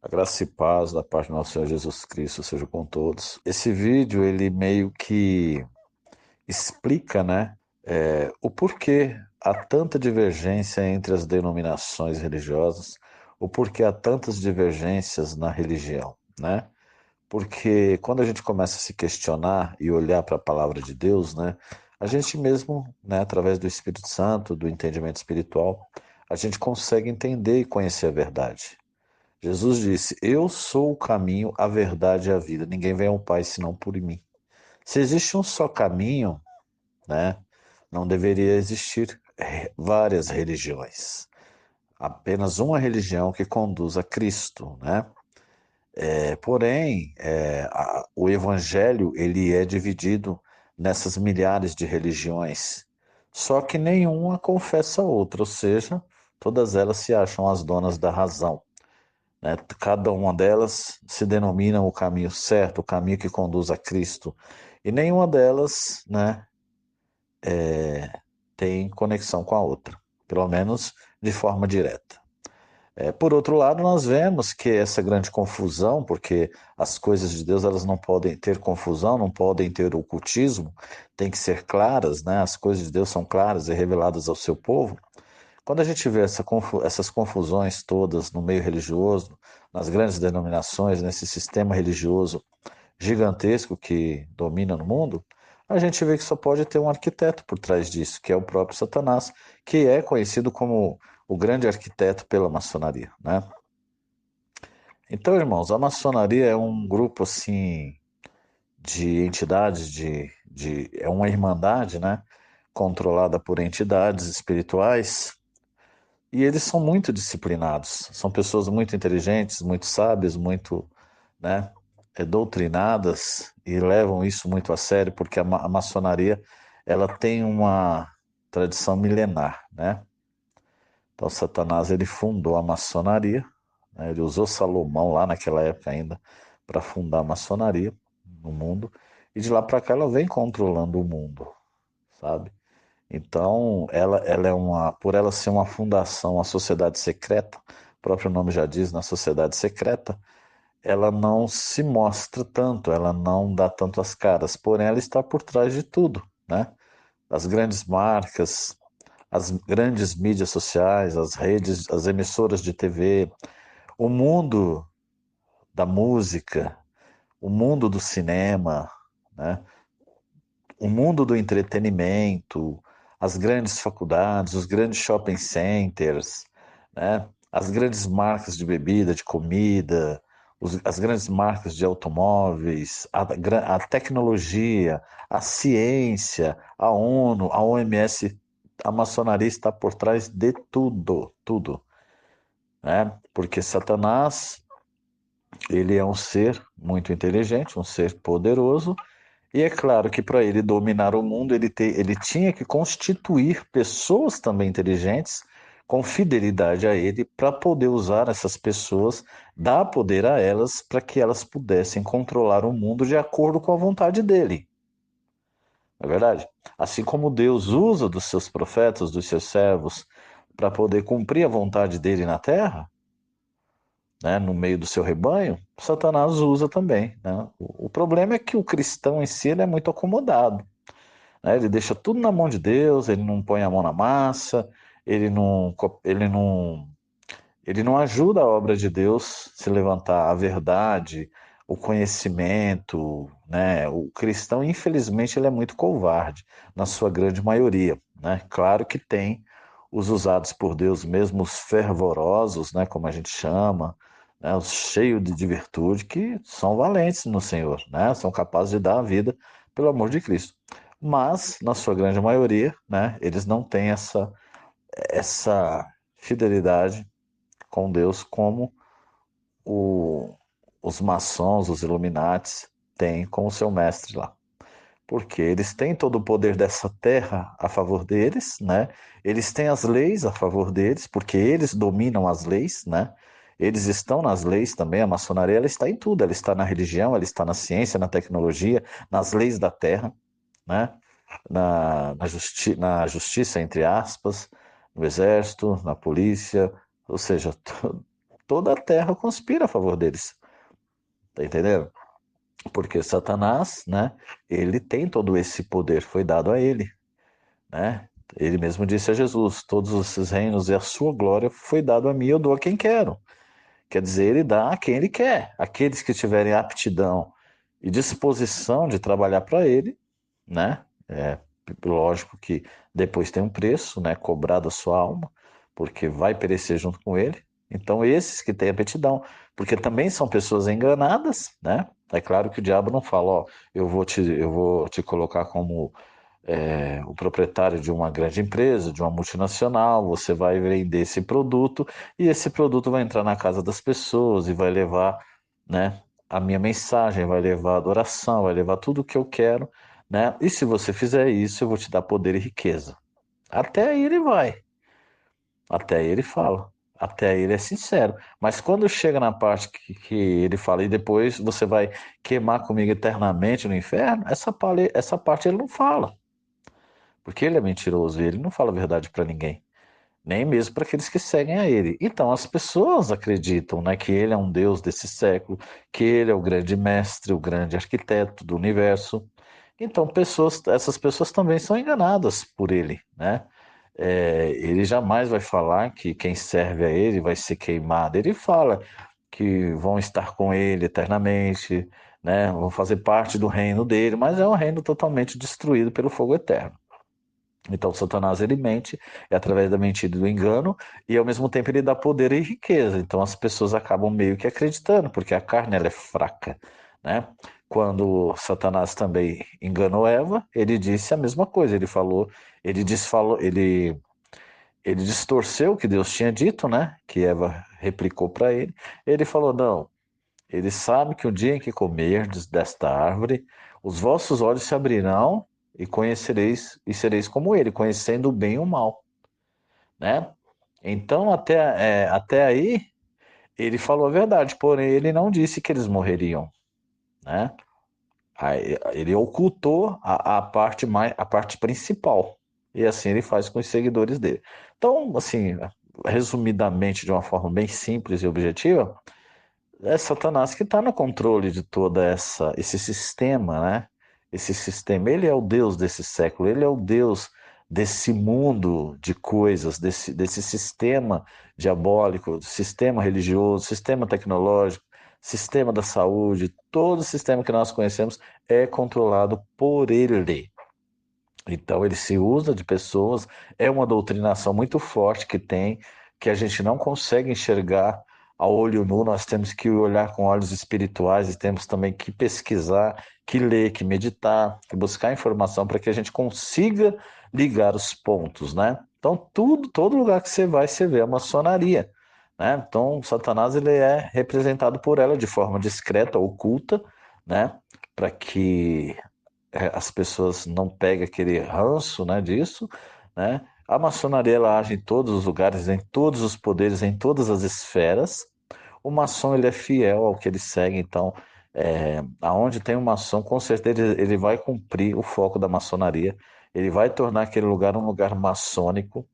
A graça e paz da parte do nosso Senhor Jesus Cristo seja com todos. Esse vídeo, ele meio que explica, né, o porquê há tanta divergência entre as denominações religiosas, o porquê há tantas divergências na religião, né? Porque quando a gente começa a se questionar e olhar para a palavra de Deus, né, a gente mesmo, né, através do Espírito Santo, do entendimento espiritual, a gente consegue entender e conhecer a verdade. Jesus disse: Eu sou o caminho, a verdade e a vida. Ninguém vem ao Pai senão por mim. Se existe um só caminho, né, não deveria existir várias religiões. Apenas uma religião que conduz a Cristo, né? Porém, o Evangelho ele é dividido nessas milhares de religiões. Só que nenhuma confessa a outra, ou seja, todas elas se acham as donas da razão, né? Cada uma delas se denomina o caminho certo, o caminho que conduz a Cristo. E nenhuma delas, né, tem conexão com a outra, pelo menos de forma direta. Por outro lado, nós vemos que essa grande confusão, porque as coisas de Deus elas não podem ter confusão, não podem ter ocultismo, tem que ser claras, né? As coisas de Deus são claras e reveladas ao seu povo. Quando a gente vê essas confusões todas no meio religioso, nas grandes denominações, nesse sistema religioso gigantesco que domina no mundo, a gente vê que só pode ter um arquiteto por trás disso, que é o próprio Satanás, que é conhecido como o grande arquiteto pela maçonaria, né? Então, irmãos, a maçonaria é um grupo assim de entidades, é uma irmandade, né? Controlada por entidades espirituais. E eles são muito disciplinados, são pessoas muito inteligentes, muito sábias, muito, né, doutrinadas e levam isso muito a sério, porque a maçonaria ela tem uma tradição milenar, né? Então Satanás ele fundou a maçonaria, né? Ele usou Salomão lá naquela época ainda para fundar a maçonaria no mundo e de lá para cá ela vem controlando o mundo, sabe? Então, ela é por ela ser uma fundação, uma sociedade secreta, o próprio nome já diz, na sociedade secreta, ela não se mostra tanto, ela não dá tanto as caras, porém ela está por trás de tudo, né? As grandes marcas, as grandes mídias sociais, as redes, as emissoras de TV, o mundo da música, o mundo do cinema, né? O mundo do entretenimento, as grandes faculdades, os grandes shopping centers, né? As grandes marcas de bebida, de comida, as grandes marcas de automóveis, a tecnologia, a ciência, a ONU, a OMS, a maçonaria está por trás de tudo, tudo, né? Porque Satanás, ele é um ser muito inteligente, um ser poderoso, e é claro que para ele dominar o mundo, ele tinha que constituir pessoas também inteligentes, com fidelidade a ele, para poder usar essas pessoas, dar poder a elas, para que elas pudessem controlar o mundo de acordo com a vontade dele. Não é verdade? Assim como Deus usa dos seus profetas, dos seus servos, para poder cumprir a vontade dele na terra, né, no meio do seu rebanho, Satanás usa também. Né? O problema é que o cristão em si ele é muito acomodado. Né? Ele deixa tudo na mão de Deus, ele não põe a mão na massa, ele não ajuda a obra de Deus se levantar, a verdade, o conhecimento, né? O cristão, infelizmente, ele é muito covarde, na sua grande maioria, né? Claro que tem os usados por Deus, mesmo os fervorosos, né? Como a gente chama, né? Os cheios de virtude, que são valentes no Senhor, né? São capazes de dar a vida pelo amor de Cristo. Mas, na sua grande maioria, né? Eles não têm essa fidelidade com Deus como o, os maçons, os Illuminates têm com o seu mestre lá. Porque eles têm todo o poder dessa terra a favor deles, né? Eles têm as leis a favor deles, porque eles dominam as leis, né? Eles estão nas leis também, a maçonaria ela está em tudo, ela está na religião, ela está na ciência, na tecnologia, nas leis da terra, né? Na justiça, entre aspas, no exército, na polícia, ou seja, toda a terra conspira a favor deles. Tá entendendo? Porque Satanás, né, ele tem todo esse poder, foi dado a ele, né? Ele mesmo disse a Jesus: todos esses reinos e a sua glória foi dado a mim, eu dou a quem quero. Quer dizer, ele dá a quem ele quer. Aqueles que tiverem aptidão e disposição de trabalhar para ele, né? É lógico que depois tem um preço, né? Cobrado a sua alma, porque vai perecer junto com ele. Então, esses que têm aptidão, porque também são pessoas enganadas, né? É claro que o diabo não fala, ó, eu vou te colocar como o proprietário de uma grande empresa, de uma multinacional, você vai vender esse produto e esse produto vai entrar na casa das pessoas e vai levar, né, a minha mensagem, vai levar adoração, vai levar tudo o que eu quero, né? E se você fizer isso, eu vou te dar poder e riqueza. Até aí ele vai, até aí ele fala. Até aí ele é sincero. Mas quando chega na parte que ele fala, e depois você vai queimar comigo eternamente no inferno, essa parte ele não fala. Porque ele é mentiroso e ele não fala a verdade para ninguém, nem mesmo para aqueles que seguem a ele. Então as pessoas acreditam, né, que ele é um Deus desse século, que ele é o grande mestre, o grande arquiteto do universo. Então essas pessoas também são enganadas por ele, né? Ele jamais vai falar que quem serve a ele vai ser queimado. Ele fala que vão estar com ele eternamente, né? Vão fazer parte do reino dele, mas é um reino totalmente destruído pelo fogo eterno. Então, Satanás ele mente, é através da mentira e do engano, e ao mesmo tempo ele dá poder e riqueza. Então, as pessoas acabam meio que acreditando, porque a carne ela é fraca, né? Quando Satanás também enganou Eva, ele disse a mesma coisa. Ele falou, ele desfalou, ele distorceu o que Deus tinha dito, né? Que Eva replicou para ele. Ele falou: não, ele sabe que o dia em que comerdes desta árvore, os vossos olhos se abrirão e conhecereis e sereis como ele, conhecendo o bem e o mal, né? Então, até aí, ele falou a verdade, porém ele não disse que eles morreriam, né? Aí, ele ocultou a parte principal. E assim ele faz com os seguidores dele. Então, assim, resumidamente, de uma forma bem simples e objetiva, é Satanás que está no controle de toda esse sistema, né? Esse sistema, ele é o Deus desse século, ele é o Deus desse mundo de coisas, desse sistema diabólico, sistema religioso, sistema tecnológico, sistema da saúde, todo o sistema que nós conhecemos é controlado por ele. Então, ele se usa de pessoas, é uma doutrinação muito forte que tem, que a gente não consegue enxergar a olho nu, nós temos que olhar com olhos espirituais e temos também que pesquisar, que ler, que meditar, que buscar informação para que a gente consiga ligar os pontos, né? Então, todo lugar que você vê a maçonaria, né? Então, Satanás ele é representado por ela de forma discreta, oculta, né? Para que as pessoas não pegam aquele ranço, né, disso, né? A maçonaria ela age em todos os lugares, em todos os poderes, em todas as esferas. O maçom ele é fiel ao que ele segue, então aonde tem um maçom, com certeza ele vai cumprir o foco da maçonaria. Ele vai tornar aquele lugar um lugar maçônico.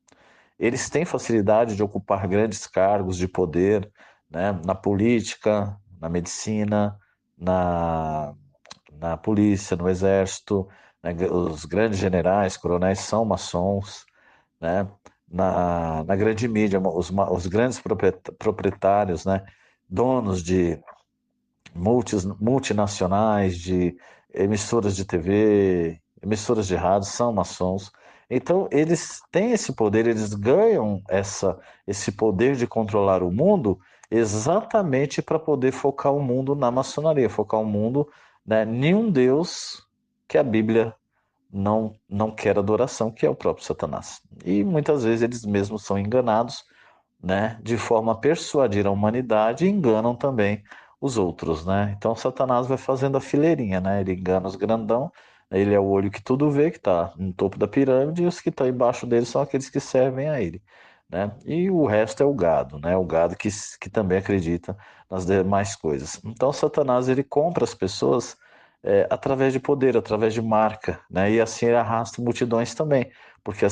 Eles têm facilidade de ocupar grandes cargos de poder, né, na política, na medicina, na na polícia, no exército, né, os grandes generais, coronéis são maçons, né? Na grande mídia, os grandes proprietários, né? Donos de multinacionais, de emissoras de TV, emissoras de rádio, são maçons. Então, eles têm esse poder, eles ganham esse poder de controlar o mundo exatamente para poder focar o mundo na maçonaria, focar o mundo, né, em um Deus que a Bíblia não quer adoração, que é o próprio Satanás. E muitas vezes eles mesmos são enganados, né, de forma a persuadir a humanidade e enganam também os outros, né? Então Satanás vai fazendo a fileirinha, né? Ele engana os grandão, ele é o olho que tudo vê, que está no topo da pirâmide, e os que estão embaixo dele são aqueles que servem a ele, né? E o resto é o gado, né? O gado que também acredita nas demais coisas. Então Satanás ele compra as pessoas através de poder, através de marca, né? E assim ele arrasta multidões também, porque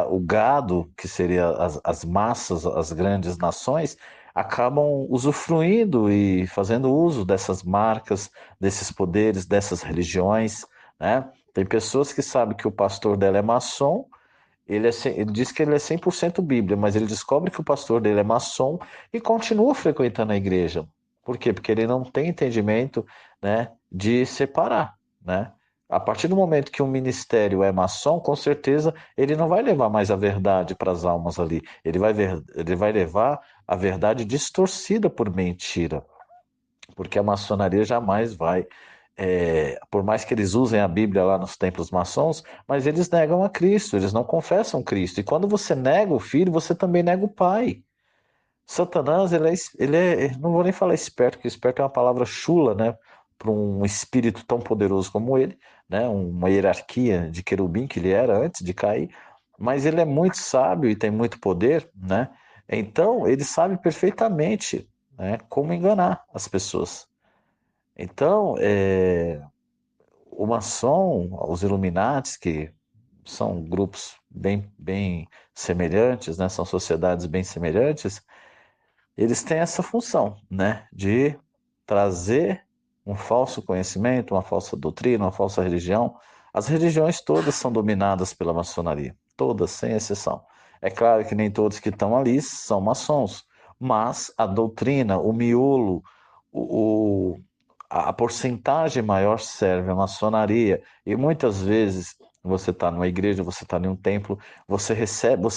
o gado, que seria as massas, as grandes nações, acabam usufruindo e fazendo uso dessas marcas, desses poderes, dessas religiões, né? Tem pessoas que sabem que o pastor dela é maçom, ele diz que ele é 100% Bíblia, mas ele descobre que o pastor dele é maçom e continua frequentando a igreja. Por quê? Porque ele não tem entendimento, né, de separar, né? A partir do momento que um ministério é maçom, com certeza ele não vai levar mais a verdade para as almas ali. Ele vai levar a verdade distorcida por mentira, porque a maçonaria jamais vai, por mais que eles usem a Bíblia lá nos templos maçons, mas eles negam a Cristo, eles não confessam Cristo. E quando você nega o Filho, você também nega o Pai. Satanás, não vou nem falar esperto, porque esperto é uma palavra chula, né? Para um espírito tão poderoso como ele, né? Uma hierarquia de querubim que ele era antes de cair, mas ele é muito sábio e tem muito poder, né? Então, ele sabe perfeitamente, né, como enganar as pessoas. Então, o maçom, os Illuminates, que são grupos bem semelhantes, né? São sociedades bem semelhantes, eles têm essa função, né, de trazer um falso conhecimento, uma falsa doutrina, uma falsa religião. As religiões todas são dominadas pela maçonaria, todas, sem exceção. É claro que nem todos que estão ali são maçons, mas a doutrina, o miolo, o, a porcentagem maior serve à maçonaria. E muitas vezes você está numa igreja, você está em um templo, você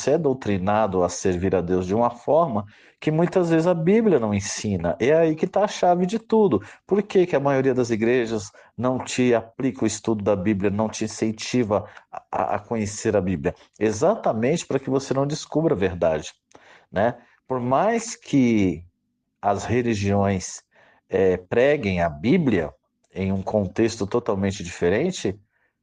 é doutrinado a servir a Deus de uma forma que muitas vezes a Bíblia não ensina. É aí que está a chave de tudo. Por que que a maioria das igrejas não te aplica o estudo da Bíblia, não te incentiva a conhecer a Bíblia? Exatamente para que você não descubra a verdade, né? Por mais que as religiões preguem a Bíblia em um contexto totalmente diferente,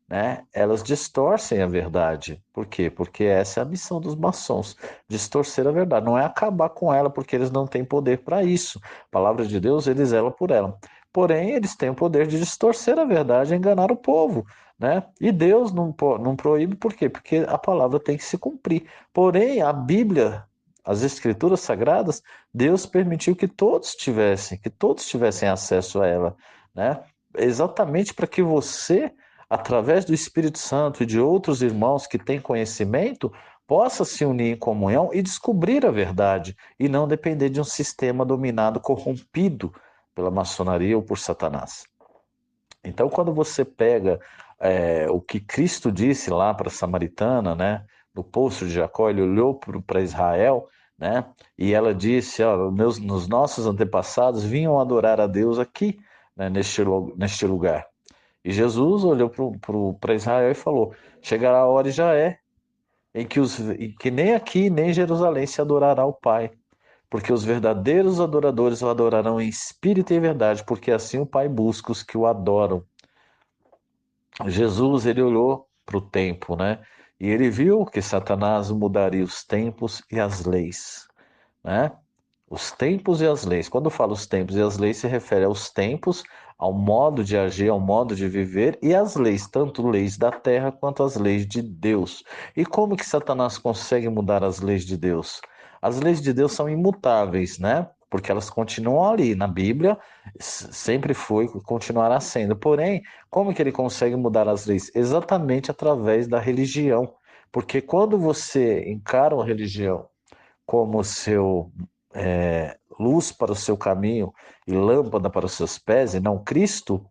né, elas distorcem a verdade. Por quê? Porque essa é a missão dos maçons, distorcer a verdade. Não é acabar com ela, porque eles não têm poder para isso. A palavra de Deus, eles zelam por ela. Porém, eles têm o poder de distorcer a verdade e enganar o povo. Né? E Deus não proíbe, por quê? Porque a palavra tem que se cumprir. Porém, a Bíblia, as Escrituras Sagradas, Deus permitiu que todos tivessem acesso a ela, né? Exatamente para que você, através do Espírito Santo e de outros irmãos que têm conhecimento, possa se unir em comunhão e descobrir a verdade, e não depender de um sistema dominado, corrompido pela maçonaria ou por Satanás. Então, quando você pega o que Cristo disse lá para a Samaritana, né, no poço de Jacó, ele olhou para Israel, né, e ela disse: ó, nos nossos antepassados vinham adorar a Deus aqui, né, neste lugar. E Jesus olhou para Israel e falou: chegará a hora e já é, em que nem aqui, nem em Jerusalém se adorará o Pai. Porque os verdadeiros adoradores o adorarão em espírito e em verdade, porque assim o Pai busca os que o adoram. Jesus, ele olhou para o tempo, né? E ele viu que Satanás mudaria os tempos e as leis, né? Os tempos e as leis. Quando eu falo os tempos e as leis, se refere aos tempos, ao modo de agir, ao modo de viver e as leis, tanto leis da terra quanto as leis de Deus. E como que Satanás consegue mudar as leis de Deus? As leis de Deus são imutáveis, né? Porque elas continuam ali na Bíblia, sempre foi e continuará sendo. Porém, como que ele consegue mudar as leis? Exatamente através da religião. Porque quando você encara uma religião como seu luz para o seu caminho e lâmpada para os seus pés, e não Cristo,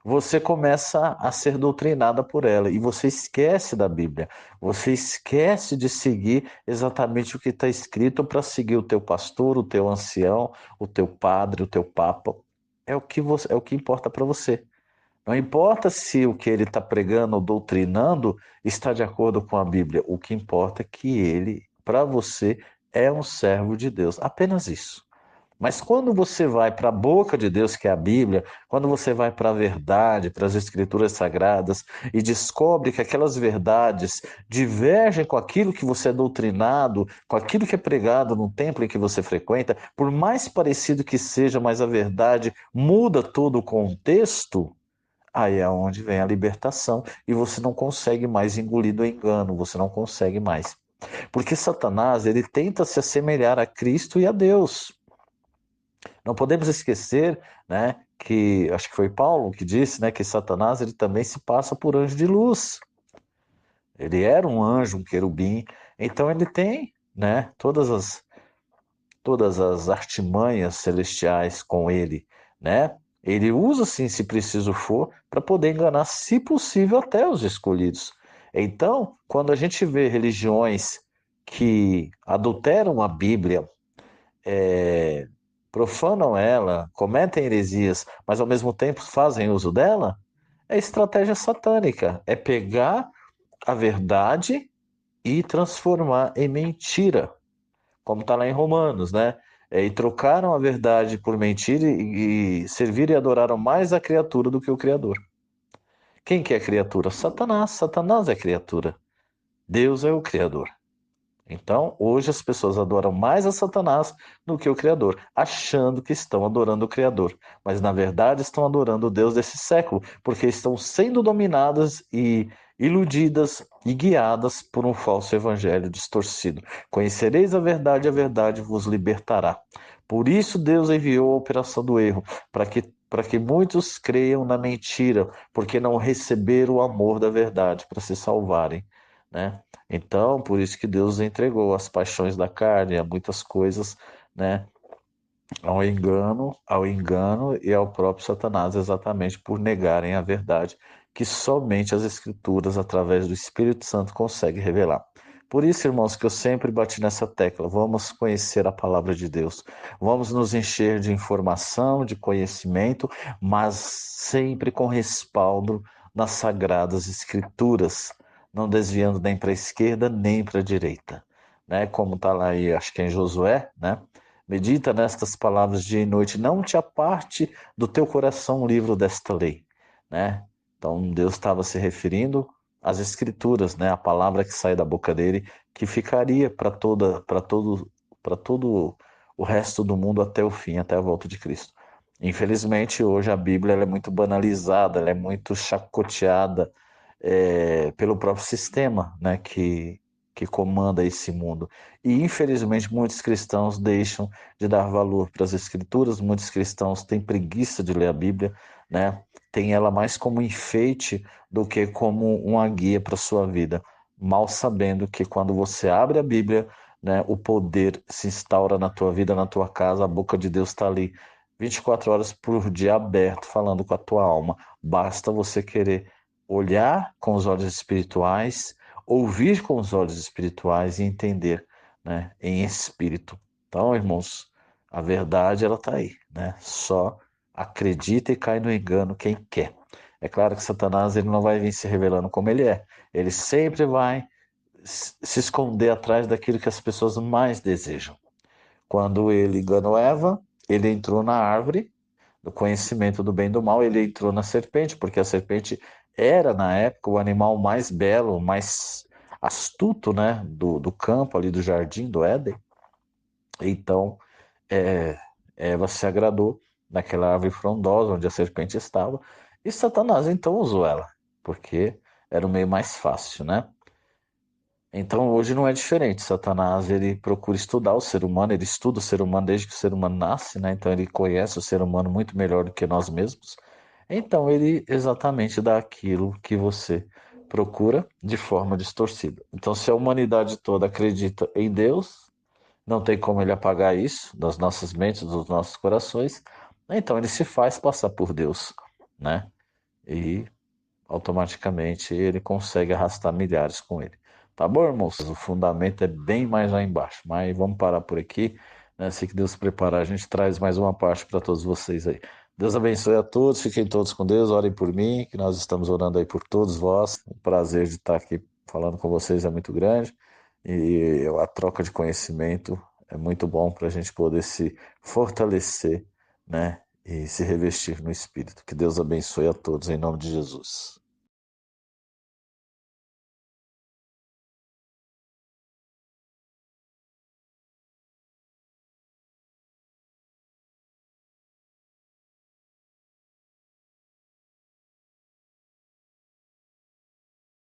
você começa a ser doutrinada por ela e você esquece da Bíblia. Você esquece de seguir exatamente o que está escrito para seguir o teu pastor, o teu ancião, o teu padre, o teu papa. É o que importa para você. Não importa se o que ele está pregando ou doutrinando está de acordo com a Bíblia. O que importa é que ele, para você, é um servo de Deus. Apenas isso. Mas quando você vai para a boca de Deus, que é a Bíblia, quando você vai para a verdade, para as Escrituras Sagradas, e descobre que aquelas verdades divergem com aquilo que você é doutrinado, com aquilo que é pregado no templo em que você frequenta, por mais parecido que seja, mas a verdade muda todo o contexto, aí é onde vem a libertação e você não consegue mais engolir do engano, você não consegue mais. Porque Satanás, ele tenta se assemelhar a Cristo e a Deus. Não podemos esquecer, né, que acho que foi Paulo que disse, né, que Satanás ele também se passa por anjo de luz. Ele era um anjo, um querubim, então ele tem, né, todas as artimanhas celestiais com ele, né? Ele usa, sim, se preciso for, para poder enganar, se possível, até os escolhidos. Então, quando a gente vê religiões que adulteram a Bíblia, profanam ela, cometem heresias, mas ao mesmo tempo fazem uso dela, é estratégia satânica. É pegar a verdade e transformar em mentira, como está lá em Romanos, né? E trocaram a verdade por mentira e serviram e adoraram mais a criatura do que o Criador. Quem que é a criatura? Satanás. Satanás é a criatura. Deus é o Criador. Então, hoje as pessoas adoram mais a Satanás do que o Criador, achando que estão adorando o Criador, mas na verdade estão adorando o Deus desse século, porque estão sendo dominadas e iludidas e guiadas por um falso evangelho distorcido. Conhecereis a verdade vos libertará. Por isso Deus enviou a operação do erro, para que muitos creiam na mentira, porque não receberam o amor da verdade para se salvarem, né? Então, por isso que Deus entregou as paixões da carne, a muitas coisas, né, ao engano e ao próprio Satanás, exatamente por negarem a verdade que somente as Escrituras, através do Espírito Santo, conseguem revelar. Por isso, irmãos, que eu sempre bati nessa tecla, vamos conhecer a palavra de Deus, vamos nos encher de informação, de conhecimento, mas sempre com respaldo nas sagradas Escrituras, não desviando nem para a esquerda nem para a direita, né? Como está lá aí, acho que é em Josué, né? Medita nestas palavras dia e noite, não te aparte do teu coração o livro desta lei, né? Então Deus estava se referindo às escrituras, né? A palavra que sai da boca dele, que ficaria para todo o resto do mundo até o fim, até a volta de Cristo. Infelizmente, hoje a Bíblia ela é muito banalizada, ela é muito chacoteada pelo próprio sistema, né? Que comanda esse mundo. E infelizmente muitos cristãos deixam de dar valor para as escrituras, muitos cristãos têm preguiça de ler a Bíblia, né? Tem ela mais como enfeite do que como uma guia para a sua vida, mal sabendo que quando você abre a Bíblia, né, o poder se instaura na tua vida, na tua casa, a boca de Deus está ali 24 horas por dia aberto, falando com a tua alma. Basta você querer olhar com os olhos espirituais, ouvir com os olhos espirituais e entender, né, em espírito. Então, irmãos, a verdade ela está aí, né? Só acredita e cai no engano quem quer. É claro que Satanás ele não vai vir se revelando como ele é. Ele sempre vai se esconder atrás daquilo que as pessoas mais desejam. Quando ele enganou Eva, ele entrou na árvore do conhecimento do bem e do mal, ele entrou na serpente, porque a serpente era, na época, o animal mais belo, mais astuto, né, do campo ali, do jardim do Éden. Então, é, Eva se agradou naquela árvore frondosa onde a serpente estava, e Satanás então usou ela, porque era o meio mais fácil, né? Então hoje não é diferente. Satanás ele procura estudar o ser humano, ele estuda o ser humano desde que o ser humano nasce, né? Então ele conhece o ser humano muito melhor do que nós mesmos. Então ele exatamente dá aquilo que você procura de forma distorcida. Então se a humanidade toda acredita em Deus, não tem como ele apagar isso das nossas mentes, dos nossos corações. Então ele se faz passar por Deus, né? E automaticamente ele consegue arrastar milhares com ele. Tá bom, irmãos? O fundamento é bem mais lá embaixo, mas vamos parar por aqui, né? Assim que Deus preparar, a gente traz mais uma parte para todos vocês aí. Deus abençoe a todos, fiquem todos com Deus, orem por mim, que nós estamos orando aí por todos vós. O prazer de estar aqui falando com vocês é muito grande e a troca de conhecimento é muito bom para a gente poder se fortalecer, né? E se revestir no Espírito. Que Deus abençoe a todos, em nome de Jesus.